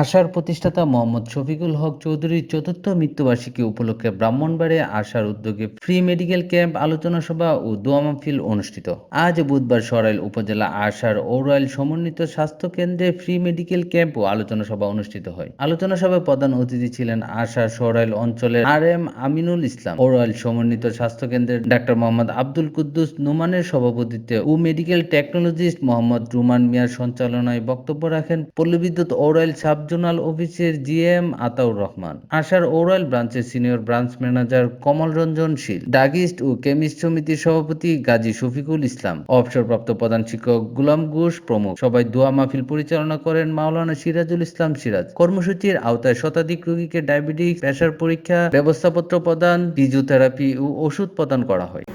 আশার প্রতিষ্ঠাতা মোহাম্মদ শফিকুল হক চৌধুরীর চতুর্থ মৃত্যুবার্ষিকী উপলক্ষে ব্রাহ্মণবাড়িয়া আশার উদ্যোগে ফ্রি মেডিকেল ক্যাম্প, আলোচনা সভা ও দোয়া মাহফিল অনুষ্ঠিত। আজ বুধবার সরাইল উপজেলা আশার ঔরাইল সমন্বিত স্বাস্থ্য কেন্দ্রে ফ্রি মেডিকেল ক্যাম্প ও আলোচনা সভা অনুষ্ঠিত হয়। আলোচনা সভায় প্রধান অতিথি ছিলেন আশার সরাইল অঞ্চলের RM আমিনুল ইসলাম, ঔরাইল সমন্বিত স্বাস্থ্য কেন্দ্রের ডাক্তার মোহাম্মদ আব্দুল কুদ্দুস নোমানের সভাপতিত্বে ও মেডিকেল টেকনোলজিস্ট মোহাম্মদ রুমান মিয়ার সঞ্চালনায় বক্তব্য রাখেন পল্লী বিদ্যুৎ ঔরাইল সাব-জোনাল অফিসের GM আতাউর রহমান, আশার ঔরাইল ব্রাঞ্চের সিনিয়র ব্রাঞ্চ ম্যানেজার কমল রঞ্জন শীল, ড্রাগিস্ট ও কেমিস্ট সমিতির সভাপতি গাজী শফিকুল ইসলাম, অবসরপ্রাপ্ত প্রধান শিক্ষক গুলাম ঘোষ প্রমুখ। সবাই দোয়া মাহফিল পরিচালনা করেন মাওলানা সিরাজুল ইসলাম সিরাজ। কর্মসূচির আওতায় শতাধিক রোগীকে ডায়াবেটিস, প্রেসার পরীক্ষা, ব্যবস্থাপত্র প্রদান, ফিজিওথেরাপি ও ওষুধ প্রদান করা হয়।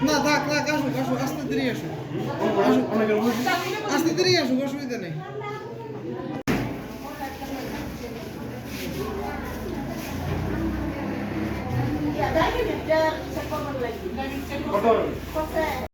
না থাক থাক, আসুক আসুক, আস্তে ধীরে আসুক, আস্তে ধীরে আসুক, অসুবিধা নেই।